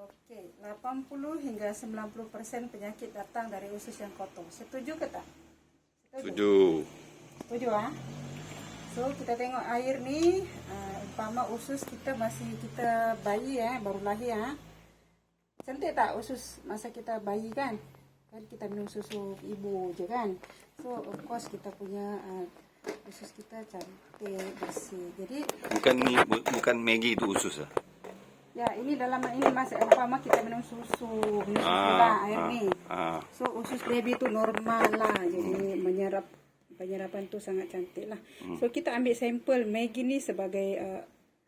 Oke, 80 hingga 90% penyakit datang dari usus yang kotor. Setuju ke tak? Setuju. Setuju ah? So kita tengok air nih, umpama usus kita masih kita bayi ya, baru lahir ya. Cantik tak usus masa kita bayi kan? Kan kita minum susu ibu je kan. So of course kita punya usus kita cantik, bersih. Jadi Bukan Maggi itu usus ah. ya ini dalam ini mas, umpama kita minum susu lah air nih. So usus baby itu normal lah, jadi penyerapan tuh sangat cantik lah. So kita ambil sampel Maggi ni sebagai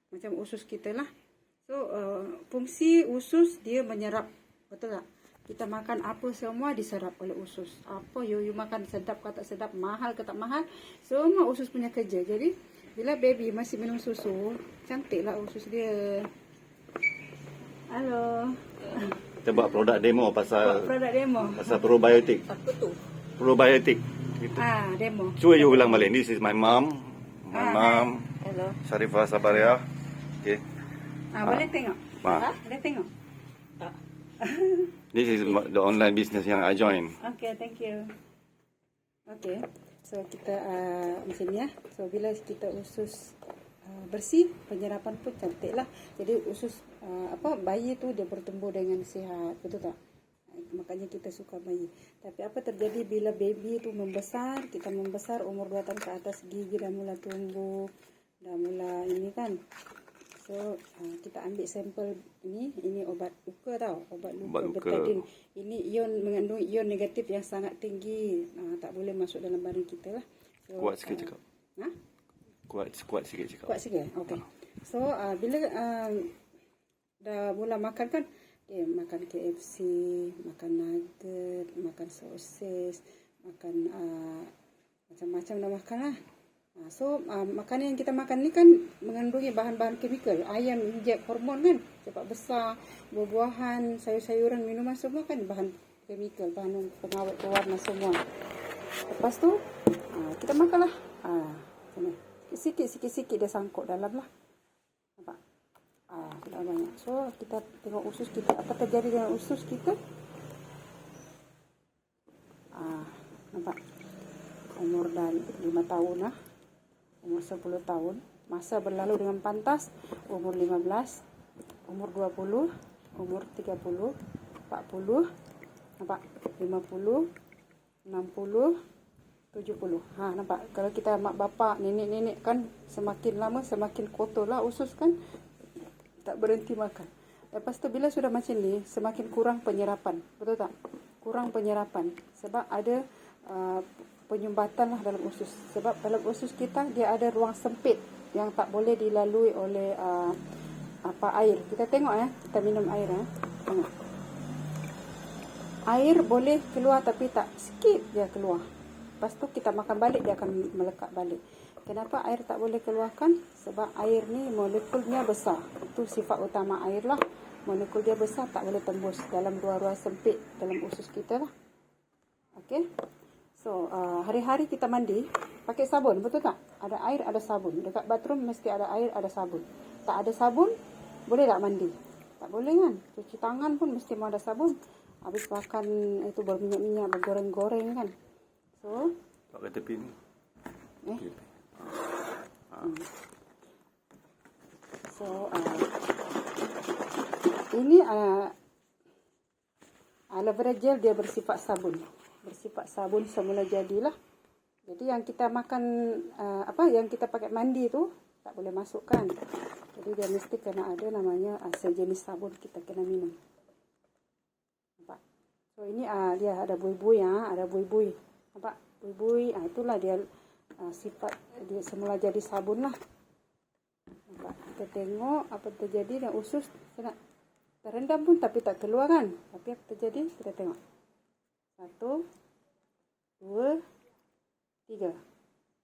macam usus kita lah. So fungsi usus dia menyerap, betul tak? Kita makan apa semua diserap oleh usus. Apa you makan sedap ke tak sedap, mahal ke tak mahal, semua usus punya kerja. Jadi bila baby masih minum susu, cantik lah usus dia. Halo. Kita buat produk demo pasal probiotik. Apa tu? Probiotik. Demo. Cuba you ulang balik. This is my mom. Hello. Sharifah Sabaria. Okay. Boleh tengok? Boleh tengok? This is the online business yang I join. Okay, thank you. Okay. So kita macam ni ya. So bila kita usus bersih, penyerapan pun cantik lah. Jadi usus bayi tu dia bertumbuh dengan sihat, betul tak? Makanya kita suka bayi. Tapi apa terjadi bila baby tu membesar, kita membesar umur 2 tahun ke atas, gigi dah mula tumbuh, dah mula ini kan. So kita ambil sampel ini obat luka tau, obat luka betadine. Ini mengandung ion negatif yang sangat tinggi, tak boleh masuk dalam badan kita lah. So, kuat sikit cakap. Kuat sikit cakap. Kuat sikit. Okay. So bila dah mula makan kan, makan KFC, makan nugget, makan sosis, makan macam-macam dah makan lah. So makanan yang kita makan ni kan mengandungi bahan-bahan kimikal. Ayam injek hormon kan, cepat besar. Buah-buahan, sayur-sayuran, minuman semua kan bahan kimikal, bahan pengawet pewarna semua. Lepas tu kita makan lah. Sikit-sikit dia sangkut dalam lah. Nampak? Tidak banyak. So kita tengok usus kita, apa terjadi dengan usus kita. Nampak? Umur dah 5 tahun lah. Umur 10 tahun. Masa berlalu dengan pantas. Umur 15, umur 20, umur 30, 40, nampak? 50, 60, 70. Nampak? Kalau kita mak bapak, nenek-nenek kan semakin lama semakin kotor lah usus kan. Tak berhenti makan. Lepas tu bila sudah macam ni, semakin kurang penyerapan. Betul tak? Kurang penyerapan. Sebab ada penyumbatan lah dalam usus. Sebab dalam usus kita dia ada ruang sempit yang tak boleh dilalui oleh air. Kita tengok kita minum air tengok. Air boleh keluar tapi tak sikit dia keluar. Lepas tu kita makan balik dia akan melekat balik. Kenapa air tak boleh keluarkan? Sebab air ni molekulnya besar. Itu sifat utama air lah. Molekul dia besar, tak boleh tembus dalam ruang sempit dalam usus kita lah. Okay. So, hari-hari kita mandi pakai sabun, betul tak? Ada air, ada sabun. Dekat bathroom mesti ada air, ada sabun. Tak ada sabun, boleh tak mandi? Tak boleh kan? Cuci tangan pun mesti mau ada sabun. Habis makan itu berminyak-minyak, bergoreng-goreng kan? So, tak ke tepi ni. So, ini aloe vera gel dia bersifat sabun. Bersifat sabun semula jadilah. Jadi yang kita makan yang kita pakai mandi tu tak boleh masukkan. Jadi dia mesti kena ada namanya sejenis sabun kita kena minum. Nampak? So ini dia ada buih-buih ada buih-buih. Nampak? Buih-buih itulah dia sifat dia semula jadi sabun lah. Nampak? Kita tengok apa terjadi dengan usus. Terendam pun tapi tak keluar kan. Tapi apa terjadi? Kita tengok. 1, 2, 3.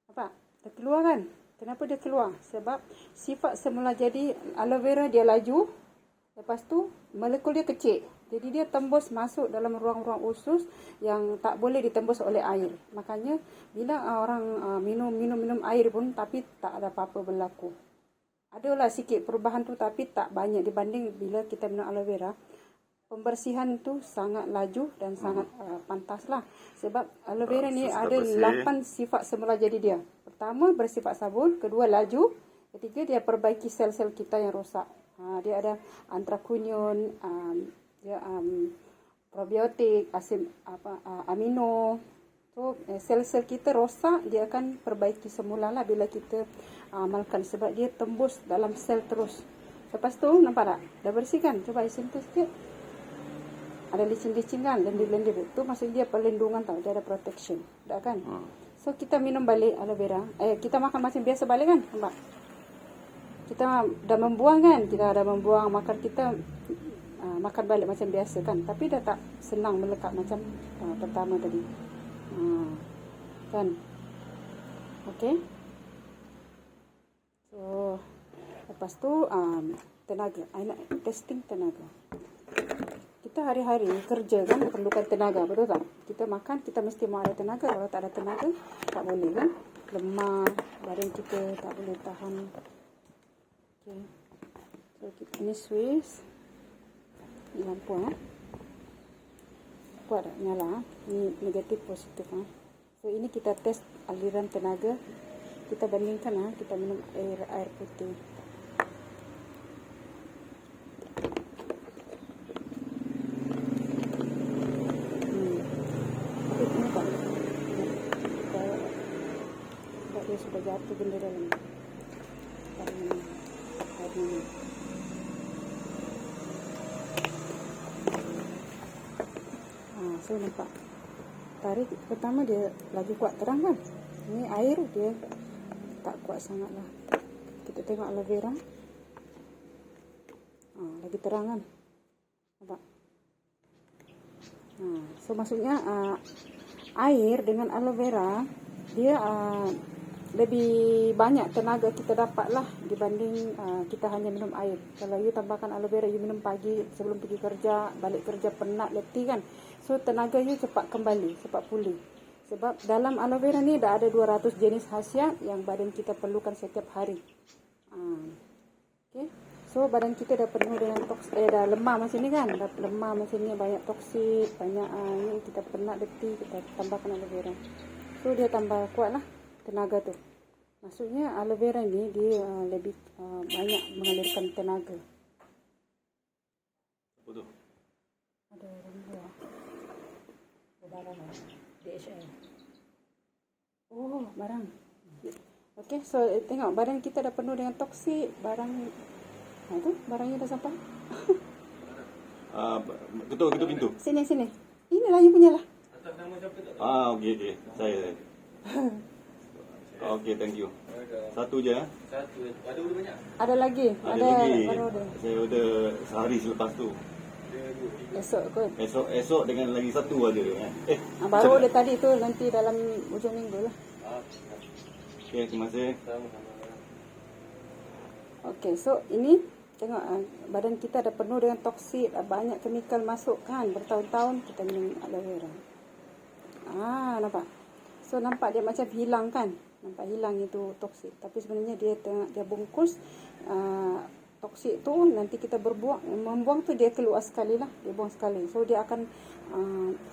Nampak? Dia keluar kan? Kenapa dia keluar? Sebab sifat semula jadi aloe vera dia laju. Lepas tu molekul dia kecil. Jadi dia tembus masuk dalam ruang-ruang usus yang tak boleh ditembus oleh air. Makanya bila orang minum air pun tapi tak ada apa-apa berlaku. adalah sikit perubahan tu, tapi tak banyak dibanding bila kita minum aloe vera. Pembersihan tu sangat laju dan sangat pantas lah. Sebab aloe vera ni Sesudah ada bersih. 8 sifat semula jadi dia. Pertama, bersifat sabun. Kedua, laju. Ketiga, dia perbaiki sel-sel kita yang rosak. Dia ada antrakunion, dia probiotik, amino. So, sel-sel kita rosak, dia akan perbaiki semula lah bila kita amalkan. Sebab dia tembus dalam sel terus. Lepas tu, nampak tak? Dah bersih kan? Coba sentuh sikit. Ada licin-licin kan, lendir-lendir. Itu maksudnya dia perlindungan tau. Dia ada protection. Dah kan? So, kita minum balik aloe vera. Kita makan macam biasa balik kan? Nampak? Kita dah membuang kan? Kita dah membuang, makan kita makan balik macam biasa kan? Tapi dah tak senang melekat macam pertama tadi. Kan? Okay? So, lepas tu tenaga. I nak testing tenaga. Kita hari-hari kerja kan, perlukan tenaga, betul tak? Kita makan, kita mesti mau ada tenaga. Kalau tak ada tenaga, tak boleh kan? Lemah, badan kita tak boleh tahan. Okay. So, ini Swiss. Ini lampu kuat tak? Nyala. Ini negatif, positif. So, ini kita test aliran tenaga. Kita bandingkan kita minum air putih. Dia sudah jatuh benda dalam air. So nampak tarik pertama dia lagi kuat terang kan. Ini air dia tak kuat sangat lah. Kita tengok aloe vera lagi terang kan, nampak. So maksudnya air dengan aloe vera dia lebih banyak tenaga kita dapat lah dibanding kita hanya minum air. Kalau you tambahkan aloe vera, you minum pagi sebelum pergi kerja, balik kerja penat, letih kan. So tenaga you cepat kembali, cepat pulih. Sebab dalam aloe vera ni dah ada 200 jenis khasiat yang badan kita perlukan setiap hari. Okay. So badan kita dah penuh dengan dah lemah macam ni kan. Dah lemah macam ni, banyak toksik, banyak ni kita penat, letih, kita tambahkan aloe vera. So dia tambah kuat lah tenaga tu. Maksudnya aloe vera ni dia lebih banyak mengalirkan tenaga. Apa tu? Ada rembuah. Barang DHL. Oh, barang. Okey, so tengok badan kita dah penuh dengan toksik, barang tu barangnya dah sampai. Ketuk pintu. Sini. Inilah you punya lah. Okey. Saya. Okey, thank you. Satu je. Satu. Ada order banyak? Ada lagi. Ada lagi. Baru ada. Saya order sehari selepas tu. Esok kot. Esok dengan lagi satu ada. Baru ada tadi tu, nanti dalam hujung minggu lah. Okey, terima kasih. Okey, so ini tengok badan kita dah penuh dengan toksik, banyak kemikal masuk kan, bertahun-tahun kita minum aloe vera. Nampak? So nampak dia macam hilang kan? Nampak hilang itu toksik. Tapi sebenarnya dia bungkus toksik tu, nanti kita membuang tu dia keluar sekali lah. Dia buang sekali. So dia akan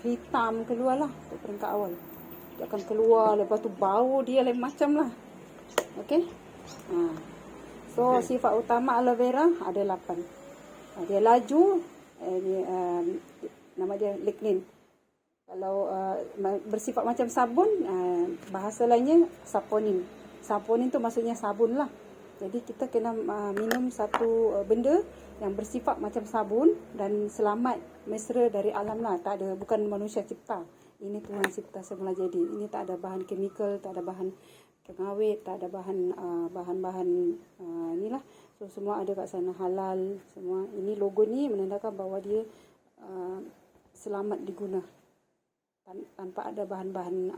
hitam keluar lah peringkat awal. Dia akan keluar, lepas tu bau dia lain macam lah. Okey? So sifat utama aloe vera ada 8. Dia laju, nama dia lignin. Kalau bersifat macam sabun, bahasa lainnya saponin. Saponin tu maksudnya sabun lah. Jadi kita kena minum satu benda yang bersifat macam sabun dan selamat mesra dari alam lah. Tak ada, bukan manusia cipta. Ini Tuhan cipta semula jadi. Ini tak ada bahan kimikal, tak ada bahan pengawet, tak ada bahan-bahan inilah. So semua ada kat sana, halal semua. Ini logo ni menandakan bahawa dia selamat diguna. Tanpa ada bahan-bahan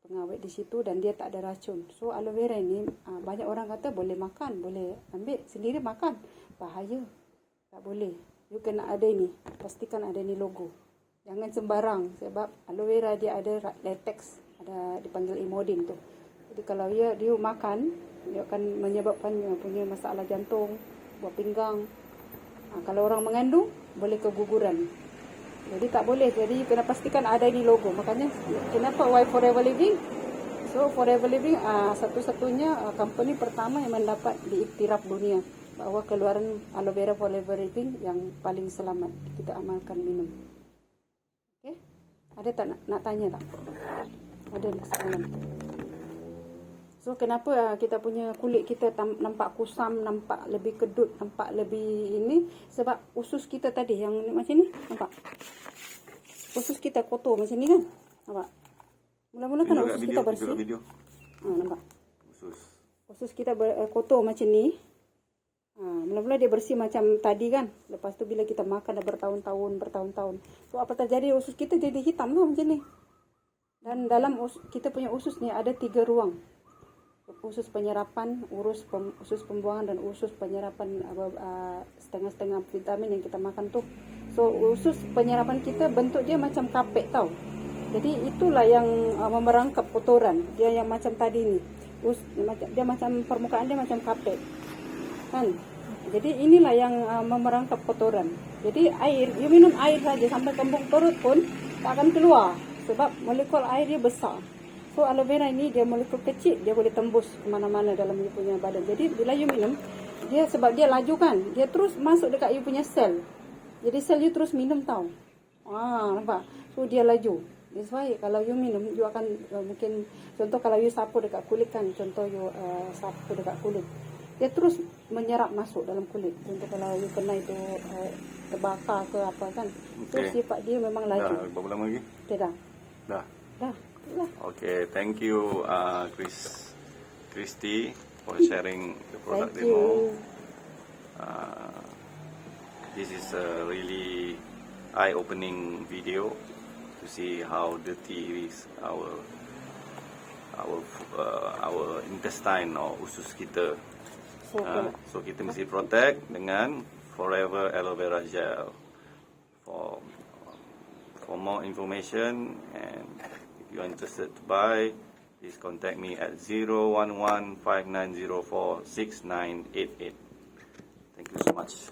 pengawet di situ dan dia tak ada racun. So aloe vera ni banyak orang kata boleh makan, boleh ambil sendiri makan. Bahaya. Tak boleh. You kena ada ni. Pastikan ada ni logo. Jangan sembarang sebab aloe vera dia ada latex, ada dipanggil imodin tu. Jadi kalau dia makan, dia akan menyebabkan punya masalah jantung, buah pinggang. Kalau orang mengandung, boleh keguguran. Jadi tak boleh. Jadi kena pastikan ada ini logo. Makanya kenapa why Forever Living? So Forever Living satu-satunya company pertama yang mendapat diiktiraf dunia bahwa keluaran aloe vera Forever Living yang paling selamat kita amalkan minum. Okey? Ada tak nak tanya tak? Ada soalan. So kenapa kita punya kulit kita nampak kusam, nampak lebih kedut, nampak lebih ini? Sebab usus kita tadi yang macam ni, nampak? Usus kita kotor macam ni kan? Nampak? Mula-mula kan usus kita bersih. Nampak? Usus kita kotor macam ni. Mula-mula dia bersih macam tadi kan. Lepas tu bila kita makan dah bertahun-tahun. So apa terjadi? Usus kita jadi hitam lah macam ni. Dan dalam kita punya usus ni ada 3 ruang. Usus penyerapan, usus pembuangan dan usus penyerapan setengah-setengah vitamin yang kita makan tu. So usus penyerapan kita bentuk dia macam kapek tau. Jadi itulah yang memerangkap kotoran. Dia yang macam tadi ni. Dia macam permukaan dia macam kapek. Kan? Jadi inilah yang memerangkap kotoran. Jadi air, you minum air saja sampai kembung perut pun tak akan keluar. Sebab molekul air dia besar. So aloe vera ini dia molekul kecil, dia boleh tembus kemana-mana dalam you punya badan. Jadi bila you minum, dia sebab dia laju kan, dia terus masuk dekat you punya sel. Jadi sel you terus minum tau. Nampak? So dia laju. That's why kalau you minum, you akan mungkin, contoh kalau you sapu dekat kulit kan, contoh you sapu dekat kulit, dia terus menyerap masuk dalam kulit. Contoh kalau you kena itu terbakar ke apa kan, so sifat dia memang laju. Dah, berapa lama lagi? Dah. Dah. Okay, thank you Christy for sharing the product Thank demo. you. This is a really eye-opening video to see how dirty is our intestine or usus kita. So kita mesti protect dengan Forever Aloe Vera Gel. For more information, and if you are interested to buy, please contact me at 011-5904-6988. Thank you so much.